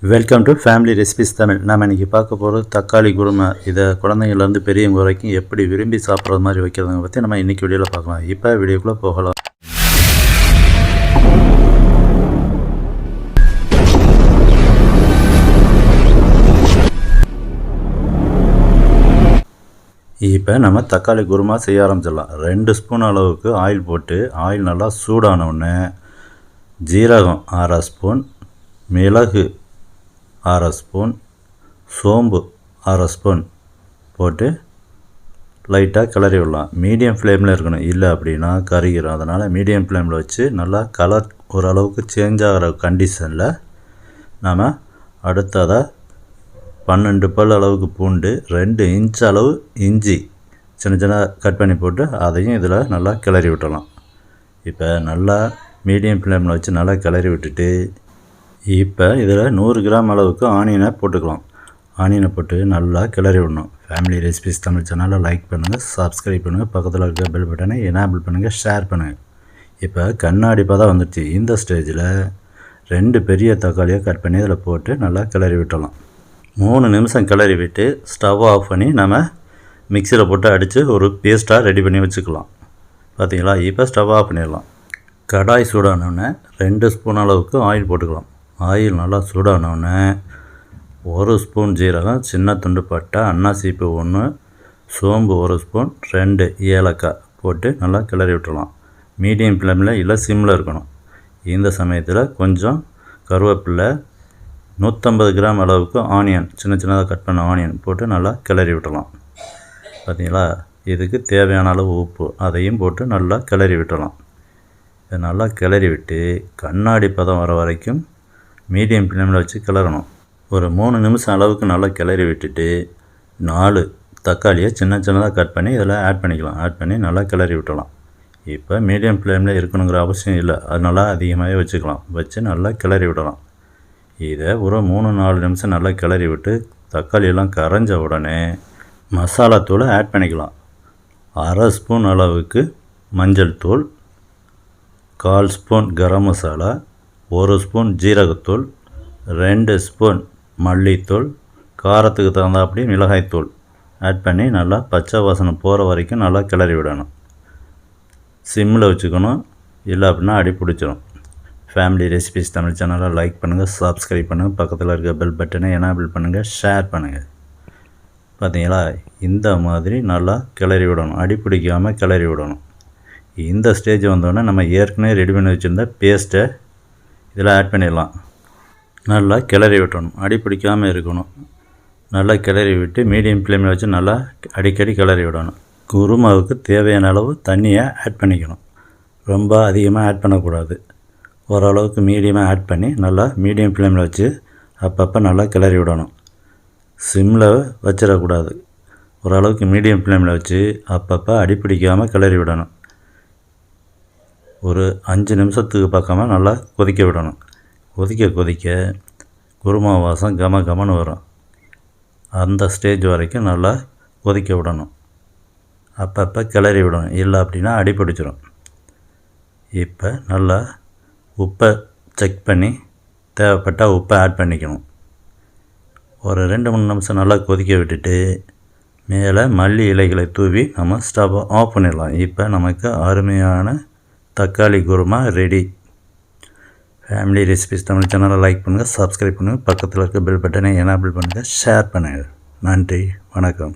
Welcome to family recipes Tamil. நாம் இன்றைக்கி பார்க்க போகிறது தக்காளி குருமா. இதை குழந்தைங்கள்லேருந்து பெரியவங்க வரைக்கும் எப்படி விரும்பி சாப்பிட்றது மாதிரி வைக்கிறதுங்க பற்றி நம்ம இன்றைக்கி வீடியோவில் பார்க்கலாம். இப்போ வீடியோக்குள்ளே போகலாம். இப்போ நம்ம தக்காளி குருமா செய்ய ஆரம்பிச்சிடலாம். 2 ஸ்பூன் அளவுக்கு ஆயில் போட்டு, ஆயில் நல்லா சூடானவுடனே ஜீரகம் 1/2 ஸ்பூன், மிளகு 1/2 ஸ்பூன், சோம்பு 1/2 ஸ்பூன் போட்டு லைட்டாக கிளறி விடலாம். மீடியம் ஃப்ளேமில் இருக்கணும், இல்லை அப்படின்னா கருகிரும். அதனால் மீடியம் ஃப்ளேமில் வச்சு நல்லா கலர் ஓரளவுக்கு சேஞ்ச் ஆகிற கண்டிஷனில் நாம் அடுத்ததாக 12 பல் அளவுக்கு பூண்டு, 2 இன்ச் அளவு இஞ்சி சின்ன சின்ன கட் பண்ணி போட்டு அதையும் இதில் நல்லா கிளறி விட்டுடலாம். இப்போ நல்லா மீடியம் ஃப்ளேமில் வச்சு நல்லா கிளறி விட்டுட்டு இப்போ இதில் 100 கிராம் அளவுக்கு ஆனியனை போட்டுக்கலாம். ஆனியனை போட்டு நல்லா கிளறி விடணும். ஃபேமிலி ரெசிபிஸ் தமிழ் சேனலை லைக் பண்ணுங்கள், சப்ஸ்கிரைப் பண்ணுங்கள், பக்கத்தில் இருக்க பெல் பட்டனை எனேபிள் பண்ணுங்கள், ஷேர் பண்ணுங்கள். இப்போ கண்ணாடி பதம் வந்துடுச்சு. இந்த ஸ்டேஜில் 2 பெரிய தக்காளியை கட் பண்ணி இதில் போட்டு நல்லா கிளறி விட்டுடலாம். 3 நிமிஷம் கிளறி விட்டு ஸ்டவ் ஆஃப் பண்ணி நம்ம மிக்சியில் போட்டு அடித்து ஒரு பேஸ்ட்டாக ரெடி பண்ணி வச்சுக்கலாம். பார்த்தீங்களா? இப்போ ஸ்டவ் ஆஃப் பண்ணிடலாம். கடாய் சூடானோடனே 2 ஸ்பூன் அளவுக்கு ஆயில் போட்டுக்கலாம். ஆயில் நல்லா சூடானோடனே 1 ஸ்பூன் ஜீரகம், சின்ன துண்டு பட்டை, அன்னாசிப்பூ 1, சோம்பு 1 ஸ்பூன், 2 ஏலக்காய் போட்டு நல்லா கிளறி விட்டுடலாம். மீடியம் ஃப்ளேமில் இல்லை சிம்மில் இருக்கணும். இந்த சமயத்தில் கொஞ்சம் கருவேப்பிலை, 150 கிராம் அளவுக்கு ஆனியன் சின்ன சின்னதாக கட் பண்ண ஆனியன் போட்டு நல்லா கிளறி விட்டுடலாம். பார்த்தீங்களா? இதுக்கு தேவையான அளவு உப்பு அதையும் போட்டு நல்லா கிளறி விட்டுடலாம். இதை நல்லா கிளறி விட்டு கண்ணாடி பதம் வர வரைக்கும் மீடியம் ஃப்ளேமில் வச்சு கிளறணும். ஒரு 3 நிமிஷம் அளவுக்கு நல்லா கிளறி விட்டுட்டு 4 தக்காளியை சின்ன சின்னதாக கட் பண்ணி இதில் ஆட் பண்ணிக்கலாம். ஆட் பண்ணி நல்லா கிளறி விட்டுடலாம். இப்போ மீடியம் ஃப்ளேமில் இருக்கணுங்கிற அவசியம் இல்லை, அதனால அதிகமாகவே வச்சுக்கலாம். வச்சு நல்லா கிளறி விடலாம். இதை ஒரு 3-4 நிமிஷம் நல்லா கிளறி விட்டு தக்காளியெல்லாம் கரைஞ்ச உடனே மசாலா தூளை ஆட் பண்ணிக்கலாம். 1/2 ஸ்பூன் அளவுக்கு மஞ்சள் தூள், 1/4 ஸ்பூன் கரம் மசாலா, 1 ஸ்பூன் ஜீரகத்தூள், 2 ஸ்பூன் மல்லித்தூள், காரத்துக்கு தகுந்தாப்படி மிளகாய்த்தூள் ஆட் பண்ணி நல்லா பச்சை வாசனை போகிற வரைக்கும் நல்லா கிளறி விடணும். சிம்மில் வச்சுக்கணும், இல்லை அப்படின்னா அடி பிடிச்சிடும். ஃபேமிலி ரெசிபிஸ் தமிழ் சேனலை லைக் பண்ணுங்கள், சப்ஸ்கிரைப் பண்ணுங்கள், பக்கத்தில் இருக்க பெல் பட்டனை எனேபிள் பண்ணுங்கள், ஷேர் பண்ணுங்கள். பார்த்தீங்களா? இந்த மாதிரி நல்லா கிளறி விடணும், அடி பிடிக்காமல் கிளறி விடணும். இந்த ஸ்டேஜ் வந்தோடனே நம்ம ஏற்கனவே ரெடி பண்ணி வச்சுருந்த பேஸ்ட்டை இதில் ஆட் பண்ணிடலாம். நல்லா கிளறி விட்டணும், அடி பிடிக்காமல் இருக்கணும். நல்லா கிளறி விட்டு மீடியம் ஃப்ளேமில் வச்சு நல்லா அடிக்கடி கிளறி விடணும். குருமாவுக்கு தேவையான அளவு தண்ணியை ஆட் பண்ணிக்கணும். ரொம்ப அதிகமாக ஆட் பண்ணக்கூடாது. ஓரளவுக்கு மீடியமாக ஆட் பண்ணி நல்லா மீடியம் ஃப்ளேமில் வச்சு அப்பப்போ நல்லா கிளறி விடணும். சிம்மில் வச்சிடக்கூடாது. ஓரளவுக்கு மீடியம் ஃப்ளேமில் வச்சு அப்பப்போ அடி பிடிக்காமல் கிளறி விடணும். ஒரு 5 நிமிஷத்துக்கு பக்கமாக நல்லா கொதிக்க விடணும். கொதிக்க குருமா வாசம் கமன்னு வரும். அந்த ஸ்டேஜ் வரைக்கும் நல்லா கொதிக்க விடணும். அப்பப்போ கிளறி விடணும், இல்லை அப்படின்னா அடி பிடிச்சிடும். இப்போ நல்லா உப்பை செக் பண்ணி தேவைப்பட்டால் உப்பை ஆட் பண்ணிக்கணும். ஒரு 2-3 நிமிஷம் நல்லா கொதிக்க விட்டுட்டு மேலே மல்லி இலைகளை தூவி நம்ம ஸ்டவ்வை ஆஃப் பண்ணிடலாம். இப்போ நமக்கு அருமையான தக்காளி kurma ready. Family recipes Tamil சேனலை லைக் பண்ணுங்கள், சப்ஸ்கிரைப் பண்ணுங்கள், பக்கத்தில் இருக்க பெல் பட்டனை எனேபிள் பண்ணுங்கள், ஷேர் பண்ணுங்கள். நன்றி, வணக்கம்.